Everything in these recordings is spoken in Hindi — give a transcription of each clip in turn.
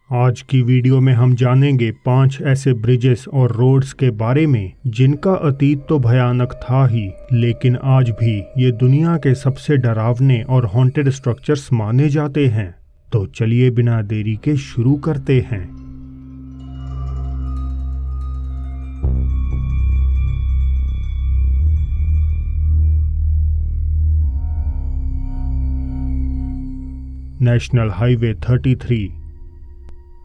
आज की वीडियो में हम जानेंगे 5 ऐसे ब्रिजेस और रोड्स के बारे में जिनका अतीत तो भयानक था ही, लेकिन आज भी ये दुनिया के सबसे डरावने और हॉन्टेड स्ट्रक्चर्स माने जाते हैं। तो चलिए बिना देरी के शुरू करते हैं। National highway 33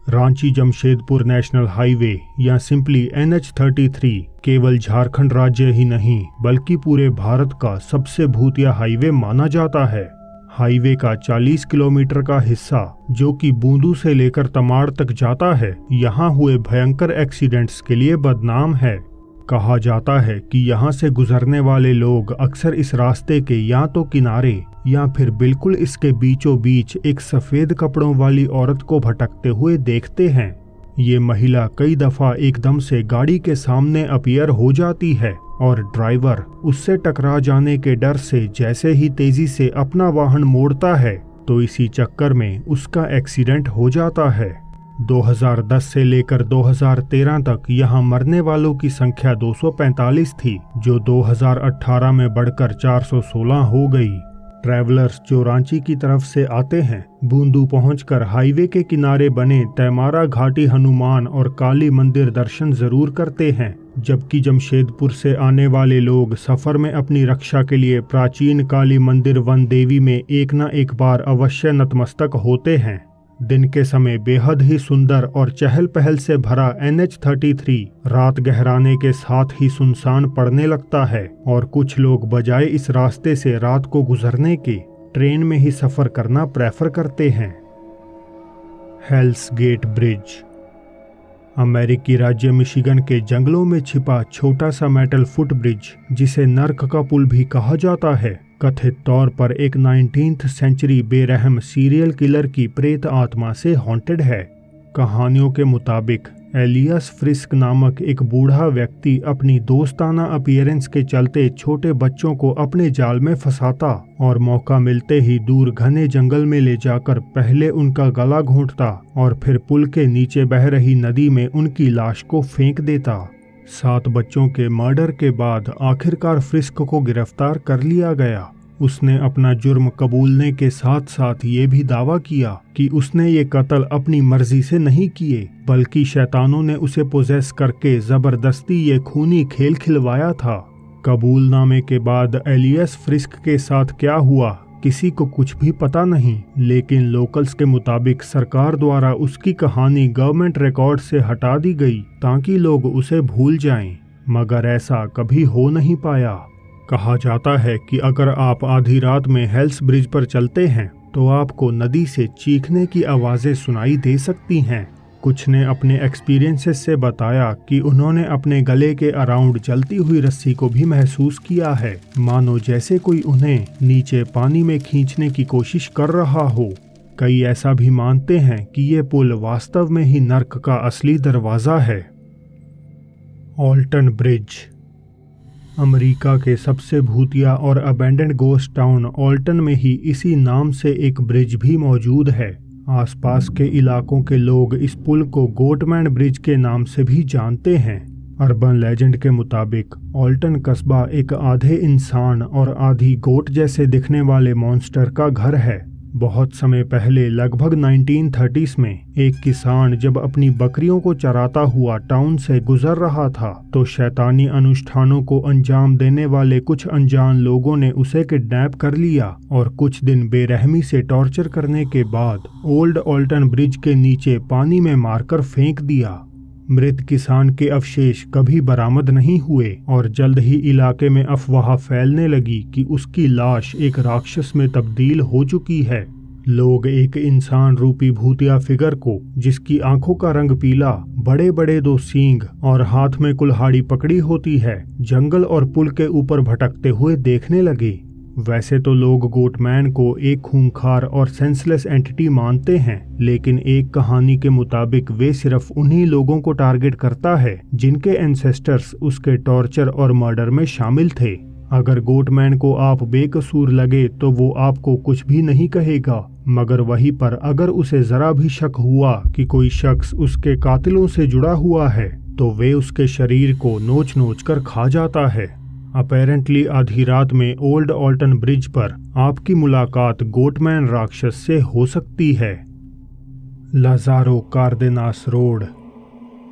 Ranchi Jamshedpur national highway या सिंपली NH33 केवल झारखंड राज्य ही नहीं बल्कि पूरे भारत का सबसे भूतिया हाईवे माना जाता है। हाईवे का 40 किलोमीटर का हिस्सा जो कि बूंदू से लेकर तमाड़ तक जाता है, यहाँ हुए भयंकर एक्सीडेंट्स के लिए बदनाम है। कहा जाता है कि यहाँ से गुजरने वाले लोग अक्सर इस रास्ते के या तो किनारे या फिर बिल्कुल इसके बीचों बीच एक सफेद कपड़ों वाली औरत को भटकते हुए देखते हैं। ये महिला कई दफा एकदम से गाड़ी के सामने अपीयर हो जाती है और ड्राइवर उससे टकरा जाने के डर से जैसे ही तेजी से अपना वाहन मोड़ता है तो इसी चक्कर में उसका एक्सीडेंट हो जाता है। 2010 से लेकर 2013 तक यहाँ मरने वालों की संख्या 245 थी, जो 2018 में बढ़कर 416 हो गई। ट्रैवलर्स जो रांची की तरफ से आते हैं, बूंदू पहुंचकर हाईवे के किनारे बने तैमारा घाटी हनुमान और काली मंदिर दर्शन जरूर करते हैं, जबकि जमशेदपुर से आने वाले लोग सफर में अपनी रक्षा के लिए प्राचीन काली मंदिर वन देवी में एक न एक बार अवश्य नतमस्तक होते हैं। दिन के समय बेहद ही सुंदर और चहल पहल से भरा NH33 रात गहराने के साथ ही सुनसान पड़ने लगता है और कुछ लोग बजाय इस रास्ते से रात को गुजरने के ट्रेन में ही सफर करना प्रेफर करते हैं। हेल्स गेट ब्रिज अमेरिकी राज्य मिशिगन के जंगलों में छिपा छोटा सा मेटल फुट ब्रिज, जिसे नर्क का पुल भी कहा जाता है, कथित तौर पर एक 19th सेंचुरी बेरहम सीरियल किलर की प्रेत आत्मा से हॉन्टेड है। कहानियों के मुताबिक एलियस फ्रिस्क नामक एक बूढ़ा व्यक्ति अपनी दोस्ताना अपीयरेंस के चलते छोटे बच्चों को अपने जाल में फंसाता और मौका मिलते ही दूर घने जंगल में ले जाकर पहले उनका गला घोंटता और फिर पुल के नीचे बह रही नदी में उनकी लाश को फेंक देता। 7 बच्चों के मर्डर के बाद आखिरकार फ्रिस्क को गिरफ्तार कर लिया गया। उसने अपना जुर्म कबूलने के साथ साथ ये भी दावा किया कि उसने ये कत्ल अपनी मर्जी से नहीं किए, बल्कि शैतानों ने उसे पोजेस करके जबरदस्ती ये खूनी खेल खिलवाया था। कबूलनामे के बाद एलियस फ्रिस्क के साथ क्या हुआ किसी को कुछ भी पता नहीं, लेकिन लोकल्स के मुताबिक सरकार द्वारा उसकी कहानी गवर्नमेंट रिकॉर्ड से हटा दी गई ताकि लोग उसे भूल जाएं, मगर ऐसा कभी हो नहीं पाया। कहा जाता है कि अगर आप आधी रात में हेल्स ब्रिज पर चलते हैं तो आपको नदी से चीखने की आवाज़ें सुनाई दे सकती हैं। कुछ ने अपने एक्सपीरियंसेस से बताया कि उन्होंने अपने गले के अराउंड जलती हुई रस्सी को भी महसूस किया है, मानो जैसे कोई उन्हें नीचे पानी में खींचने की कोशिश कर रहा हो। कई ऐसा भी मानते हैं कि ये पुल वास्तव में ही नर्क का असली दरवाज़ा है। ऑल्टन ब्रिज अमेरिका के सबसे भूतिया और अबैंडन्ड गोस्ट टाउन ऑल्टन में ही इसी नाम से एक ब्रिज भी मौजूद है। आसपास के इलाकों के लोग इस पुल को गोटमैन ब्रिज के नाम से भी जानते हैं। अर्बन लेजेंड के मुताबिक ऑल्टन कस्बा एक आधे इंसान और आधी गोट जैसे दिखने वाले मॉन्स्टर का घर है। बहुत समय पहले लगभग 1930s में एक किसान जब अपनी बकरियों को चराता हुआ टाउन से गुजर रहा था तो शैतानी अनुष्ठानों को अंजाम देने वाले कुछ अनजान लोगों ने उसे किडनैप कर लिया और कुछ दिन बेरहमी से टॉर्चर करने के बाद ओल्ड ऑल्टन ब्रिज के नीचे पानी में मारकर फेंक दिया। मृत किसान के अवशेष कभी बरामद नहीं हुए और जल्द ही इलाके में अफवाह फैलने लगी कि उसकी लाश एक राक्षस में तब्दील हो चुकी है। लोग एक इंसान रूपी भूतिया फिगर को, जिसकी आंखों का रंग पीला, बड़े बड़े 2 सींग और हाथ में कुल्हाड़ी पकड़ी होती है, जंगल और पुल के ऊपर भटकते हुए देखने लगे। वैसे तो लोग गोटमैन को एक खूंखार और सेंसलेस एंटिटी मानते हैं, लेकिन एक कहानी के मुताबिक वे सिर्फ उन्हीं लोगों को टारगेट करता है जिनके एंसेस्टर्स उसके टॉर्चर और मर्डर में शामिल थे। अगर गोटमैन को आप बेकसूर लगे तो वो आपको कुछ भी नहीं कहेगा, मगर वहीं पर अगर उसे जरा भी शक हुआ कि कोई शख्स उसके कातिलों से जुड़ा हुआ है तो वे उसके शरीर को नोच नोच कर खा जाता है। अपेरेंटली आधी रात में ओल्ड ऑल्टन ब्रिज पर आपकी मुलाकात गोटमैन राक्षस से हो सकती है। लाजारो कार्देनास रोड।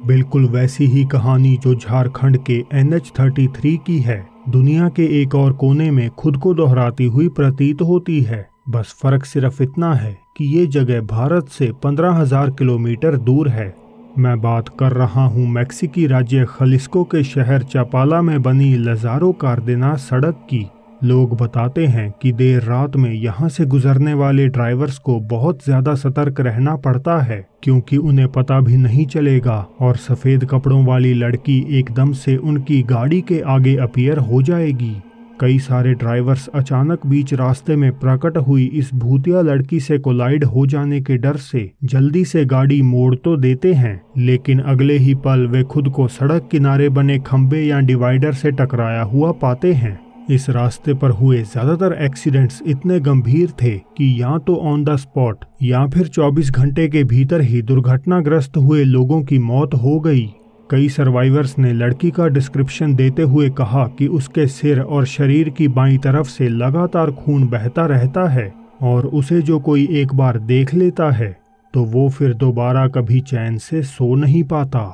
बिल्कुल वैसी ही कहानी जो झारखंड के NH-33 की है, दुनिया के एक और कोने में खुद को दोहराती हुई प्रतीत होती है। बस फर्क सिर्फ इतना है कि ये जगह भारत से 15,000 किलोमीटर दूर है। मैं बात कर रहा हूँ मैक्सिकी राज्य खलिस्को के शहर चापाला में बनी लाजारो कार्देनास सड़क की। लोग बताते हैं कि देर रात में यहाँ से गुजरने वाले ड्राइवर्स को बहुत ज्यादा सतर्क रहना पड़ता है, क्योंकि उन्हें पता भी नहीं चलेगा और सफेद कपड़ों वाली लड़की एकदम से उनकी गाड़ी के आगे अपीयर हो जाएगी। कई सारे ड्राइवर्स अचानक बीच रास्ते में प्रकट हुई इस भूतिया लड़की से कोलाइड हो जाने के डर से जल्दी से गाड़ी मोड़ तो देते हैं, लेकिन अगले ही पल वे खुद को सड़क किनारे बने खंबे या डिवाइडर से टकराया हुआ पाते हैं। इस रास्ते पर हुए ज्यादातर एक्सीडेंट्स इतने गंभीर थे कि या तो ऑन द स्पॉट या फिर 24 घंटे के भीतर ही दुर्घटनाग्रस्त हुए लोगों की मौत हो गई। कई सर्वाइवर्स ने लड़की का डिस्क्रिप्शन देते हुए कहा कि उसके सिर और शरीर की बाईं तरफ से लगातार खून बहता रहता है और उसे जो कोई एक बार देख लेता है तो वो फिर दोबारा कभी चैन से सो नहीं पाता।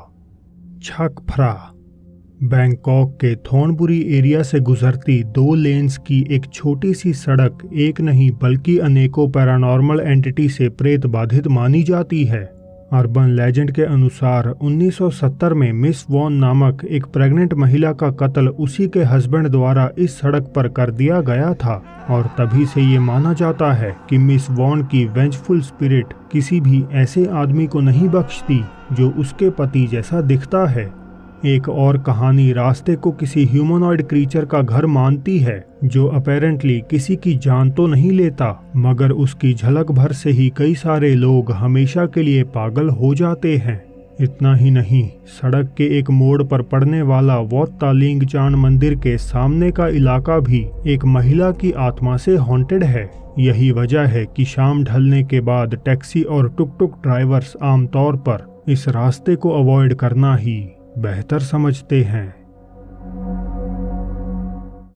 छक फ्रा। बैंकॉक के थॉर्नबुरी एरिया से गुजरती 2 लेन्स की एक छोटी सी सड़क एक नहीं बल्कि अनेकों पैरानॉर्मल एंटिटी से प्रेत बाधित मानी जाती है। अर्बन लेजेंड के अनुसार 1970 में मिस वॉन नामक एक प्रेग्नेंट महिला का कत्ल उसी के हस्बैंड द्वारा इस सड़क पर कर दिया गया था और तभी से ये माना जाता है कि मिस वॉन की वेंजफुल स्पिरिट किसी भी ऐसे आदमी को नहीं बख्शती जो उसके पति जैसा दिखता है। एक और कहानी रास्ते को किसी ह्यूमनॉइड क्रीचर का घर मानती है जो अपेरेंटली किसी की जान तो नहीं लेता, मगर उसकी झलक भर से ही कई सारे लोग हमेशा के लिए पागल हो जाते हैं। इतना ही नहीं, सड़क के एक मोड़ पर पड़ने वाला वॉट तालिंग चान मंदिर के सामने का इलाका भी एक महिला की आत्मा से हॉन्टेड है। यही वजह है कि शाम ढलने के बाद टैक्सी और टुक टुक ड्राइवर्स आमतौर पर इस रास्ते को अवॉइड करना ही बेहतर समझते हैं।